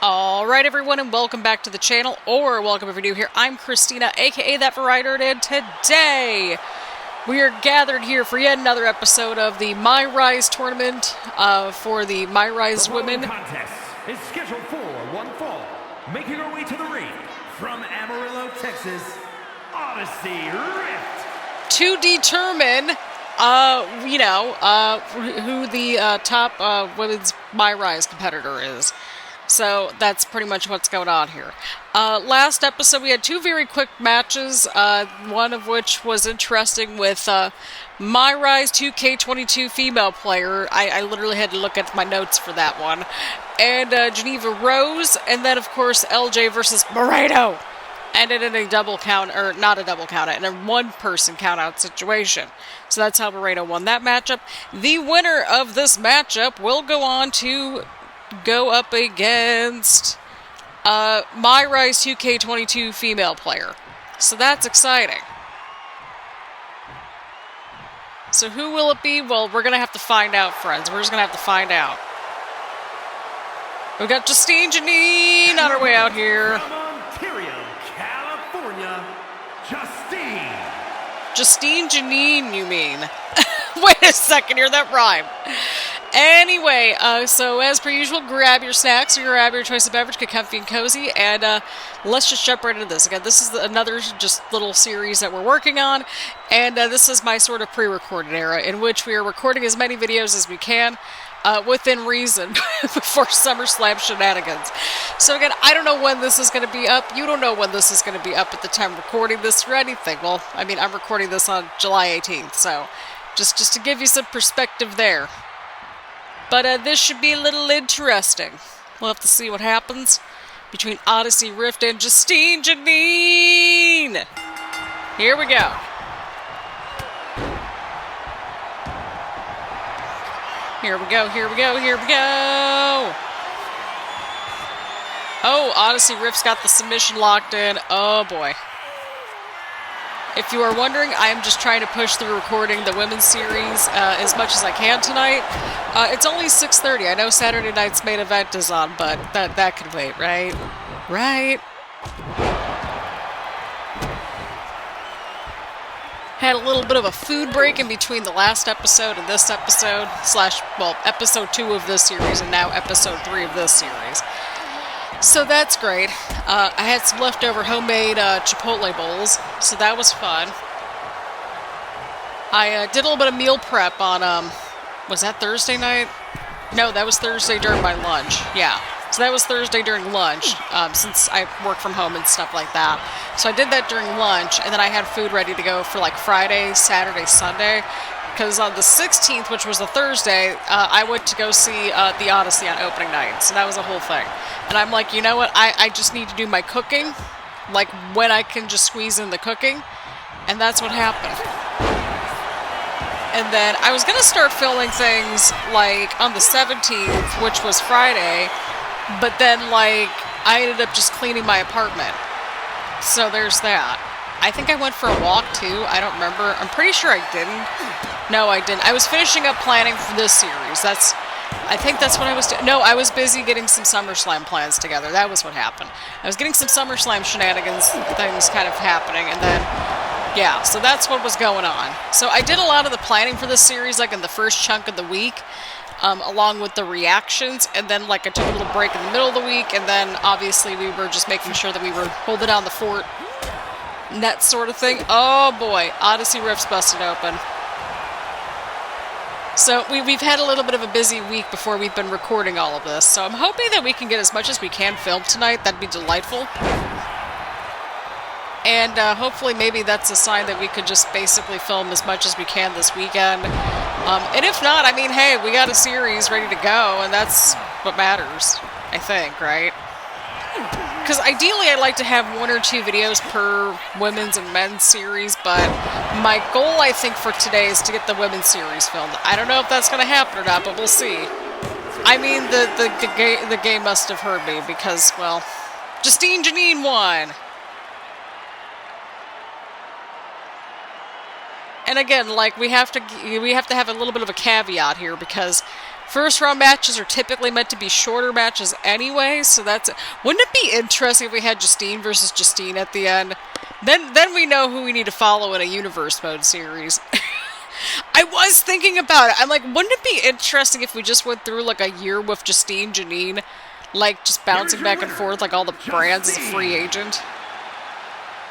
Alright everyone, and welcome back to the channel, or welcome if you're new here. I'm Christina, aka That Variety, and today we are gathered here for yet another episode of the MyRise tournament for the MyRise women. The contest is scheduled for one fall, making her way to the ring from Amarillo, Texas, Odyssey Rift. To determine, who the top women's MyRise competitor is. So that's pretty much what's going on here. Last episode we had two very quick matches, one of which was interesting with MyRise 2K26 female player. I literally had to look at my notes for that one. And Geneva Rose, and then of course LJ versus Moreno. Ended in a double count, or not a double count, in a one-person count-out situation. So that's how Moreno won that matchup. The winner of this matchup will go on to go up against MyRise 2K26 female player. So that's exciting. So who will it be? Well, we're going to have to find out, friends. We're just going to have to find out. We've got Justine Janine on her way out here. From Ontario, California, Justine Janine, you mean? Wait a second here, that rhymed. Anyway, so as per usual, grab your snacks or grab your choice of beverage, get comfy and cozy, and let's just jump right into this. Again, this is another just little series that we're working on, and this is my sort of pre-recorded era, in which we are recording as many videos as we can, within reason, for Summerslam shenanigans. So again, I don't know when this is going to be up. You don't know when this is going to be up at the time of recording this or anything. Well, I mean, I'm recording this on July 18th, so just to give you some perspective there. But this should be a little interesting. We'll have to see what happens between Odyssey Rift and Justine Janine. Here we go. Here we go, here we go, here we go. Oh, Odyssey Rift's got the submission locked in. Oh boy. If you are wondering, I am just trying to push through recording the women's series as much as I can tonight. It's only 6:30. I know Saturday night's main event is on, but that could wait, right? Right? Had a little bit of a food break in between the last episode and this episode, episode 2 of this series and now episode 3 of this series. So that's great. I had some leftover homemade Chipotle bowls, so that was fun. I did a little bit of meal prep on, was that Thursday night? No, that was Thursday during my lunch, yeah. So that was Thursday during lunch, since I work from home and stuff like that. So I did that during lunch, and then I had food ready to go for like Friday, Saturday, Sunday. Because on the 16th, which was a Thursday, I went to go see the Odyssey on opening night. So that was a whole thing. And I'm like, you know what? I just need to do my cooking, like when I can just squeeze in the cooking. And that's what happened. And then I was going to start filming things like on the 17th, which was Friday. But then like I ended up just cleaning my apartment. So there's that. I think I went for a walk too. I don't remember. I'm pretty sure I didn't. No, I didn't. I was finishing up planning for this series. I think that's what I was doing. No, I was busy getting some SummerSlam plans together. That was what happened. I was getting some SummerSlam shenanigans things kind of happening, and then, yeah, so that's what was going on. So I did a lot of the planning for this series, like in the first chunk of the week, along with the reactions, and then like I took a little break in the middle of the week, and then obviously we were just making sure that we were holding down the fort, and that sort of thing. Oh boy, Odyssey Rift's busted open. So we've had a little bit of a busy week before we've been recording all of this, so I'm hoping that we can get as much as we can filmed tonight. That'd be delightful. And hopefully maybe that's a sign that we could just basically film as much as we can this weekend. And if not, I mean, hey, we got a series ready to go, and that's what matters, I think, right? Because ideally I'd like to have 1 or 2 videos per women's and men's series, but my goal, I think, for today is to get the women's series filmed. I don't know if that's going to happen or not, but we'll see. I mean, the game must have heard me, because, well, Justine Janine won! And again, like, we have to have a little bit of a caveat here, because First round matches are typically meant to be shorter matches anyway, so that's... Wouldn't it be interesting if we had Justine versus Justine at the end? Then we know who we need to follow in a universe mode series. I was thinking about it. I'm like, wouldn't it be interesting if we just went through like a year with Justine Janine, like just bouncing back and forth like all the brands as a free agent?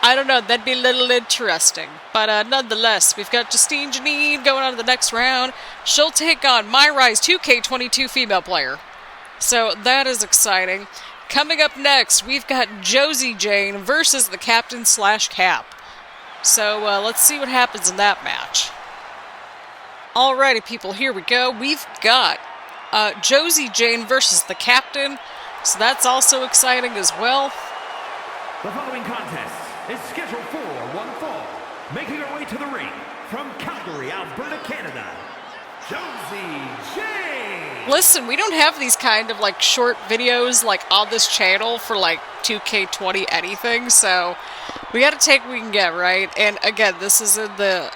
I don't know, that'd be a little interesting. But nonetheless, we've got Justine Janine going on to the next round. She'll take on MyRise 2K22 female player. So that is exciting. Coming up next, we've got Josie Jane versus the Captain / Cap. So let's see what happens in that match. Alrighty, people, here we go. We've got Josie Jane versus the Captain. So that's also exciting as well. The following contest is scheduled for one fall. Making her way to the ring from Calgary, Alberta, Canada, Josie Jane. Listen, we don't have these kind of like short videos like on this channel for like 2K20 anything, so we gotta take what we can get, right? And again, this is in the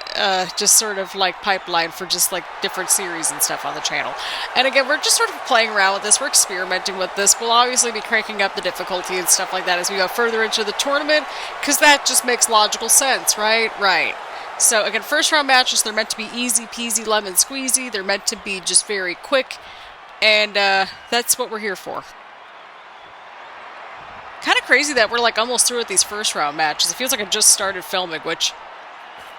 just sort of like pipeline for just like different series and stuff on the channel. And again, we're just sort of playing around with this, we're experimenting with this. We'll obviously be cranking up the difficulty and stuff like that as we go further into the tournament, because that just makes logical sense, right? Right. So again, first round matches, they're meant to be easy peasy lemon squeezy. They're meant to be just very quick, and that's what we're here for. Kind of crazy that we're like almost through with these first round matches. It feels like I just started filming, which,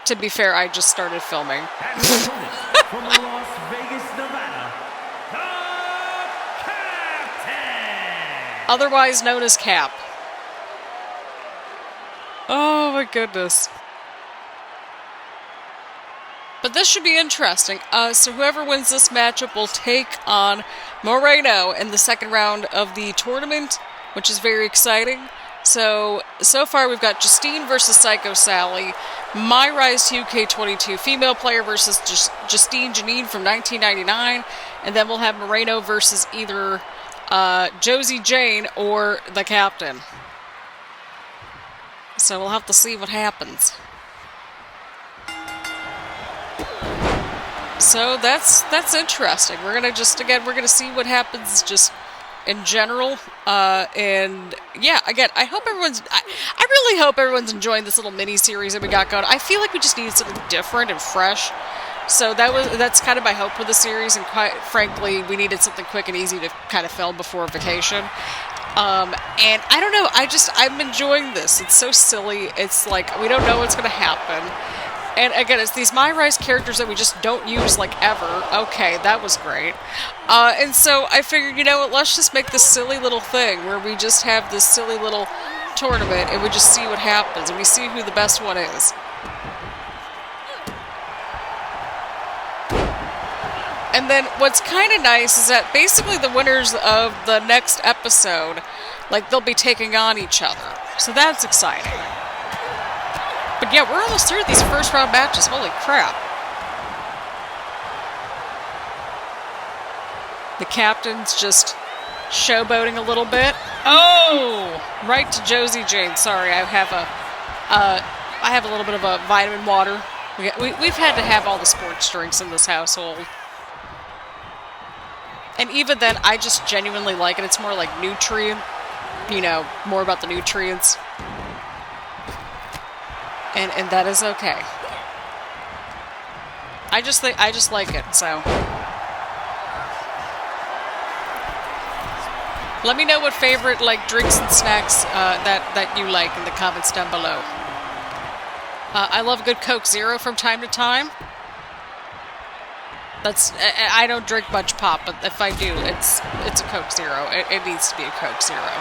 to be fair, I just started filming. And his opponent from Las Vegas, Nevada, the Captain! Otherwise known as Cap. Oh my goodness. But this should be interesting. So whoever wins this matchup will take on Moreno in the second round of the tournament, which is very exciting. So far we've got Justine versus Psycho Sally, MyRise 2K22 female player versus Justine Janine from 1999, and then we'll have Moreno versus either Josie Jane or the Captain. So we'll have to see what happens. So that's interesting. We're gonna see what happens just in general, and yeah, again, I really hope everyone's enjoying this little mini series that we got going. I feel like we just needed something different and fresh, so that's kind of my hope for the series. And quite frankly, we needed something quick and easy to kind of film before vacation. And I don't know, I'm enjoying this. It's so silly. It's like we don't know what's gonna happen. And again, it's these MyRise characters that we just don't use, like, ever. Okay, that was great. And so I figured, you know what, let's just make this silly little thing where we just have this silly little tournament and we just see what happens and we see who the best one is. And then what's kind of nice is that basically the winners of the next episode, like, they'll be taking on each other. So that's exciting. But yeah, we're almost through these first round matches. Holy crap. The Captain's just showboating a little bit. Oh! Right to Josie Jane. Sorry, I have a little bit of a vitamin water. We've had to have all the sports drinks in this household. And even then, I just genuinely like it. It's more like nutrient, you know, more about the nutrients. And that is okay. I just like it, so. Let me know what favorite like drinks and snacks that you like in the comments down below. I love a good Coke Zero from time to time. I don't drink much pop, but if I do, it's a Coke Zero. It needs to be a Coke Zero.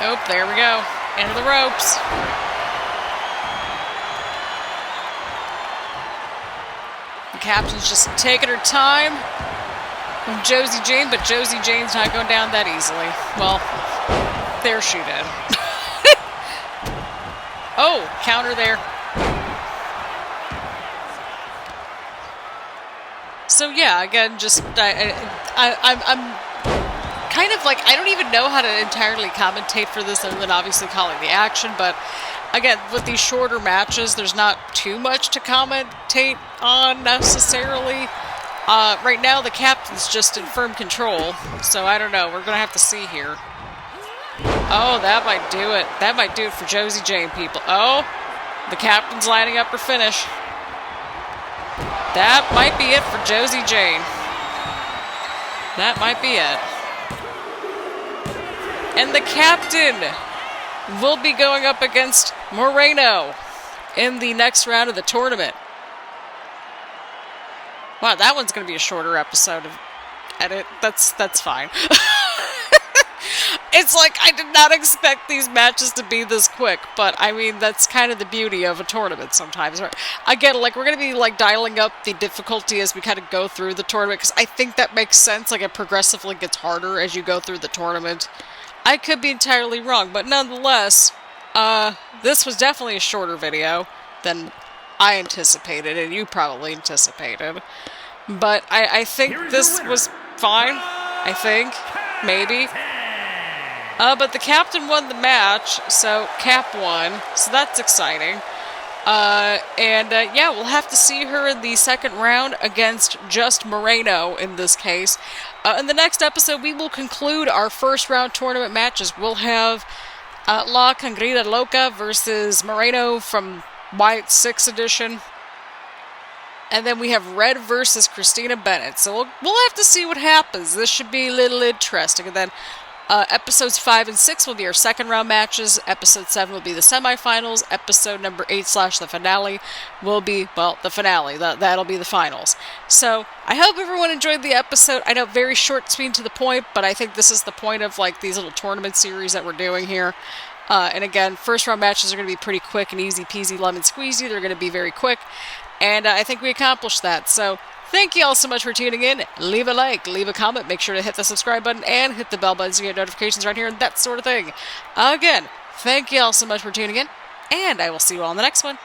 Oh, there we go. Into the ropes. The Captain's just taking her time with Josie Jane, but Josie Jane's not going down that easily. Well, there she did. Oh, counter there. So yeah, again, just I'm kind of like, I don't even know how to entirely commentate for this other than obviously calling the action, but again, with these shorter matches, there's not too much to commentate on necessarily. Right now, the captain's just in firm control, so I don't know. We're going to have to see here. Oh, that might do it. That might do it for Josie Jane, people. Oh, the captain's lining up her finish. That might be it for Josie Jane. That might be it. And the captain will be going up against Moreno in the next round of the tournament. Wow, that one's going to be a shorter episode of edit. That's fine. It's like I did not expect these matches to be this quick, but I mean, that's kind of the beauty of a tournament sometimes. Again, like, we're going to be like dialing up the difficulty as we kind of go through the tournament, because I think that makes sense. Like, it progressively gets harder as you go through the tournament. I could be entirely wrong, but nonetheless, this was definitely a shorter video than I anticipated, and you probably anticipated. But I think this was fine. I think. Maybe. But the captain won the match, so Cap won, so that's exciting. Yeah, we'll have to see her in the second round against just Moreno in this case. In the next episode, we will conclude our first round tournament matches. We'll have La Congrida Loca versus Moreno from Wyatt's 6th edition. And then we have Red versus Christina Bennett. So we'll have to see what happens. This should be a little interesting. And then episodes 5 and 6 will be our second round matches. Episode 7 will be the semifinals. Episode number 8 / the finale will be, well, the finale. That'll be the finals. So I hope everyone enjoyed the episode. I know, very short, sweet, to the point, but I think this is the point of like these little tournament series that we're doing here. And again, first round matches are going to be pretty quick and easy peasy lemon squeezy. They're going to be very quick. And I think we accomplished that. So thank you all so much for tuning in. Leave a like, leave a comment, make sure to hit the subscribe button, and hit the bell button so you get notifications right here and that sort of thing. Again, thank you all so much for tuning in, and I will see you all in the next one.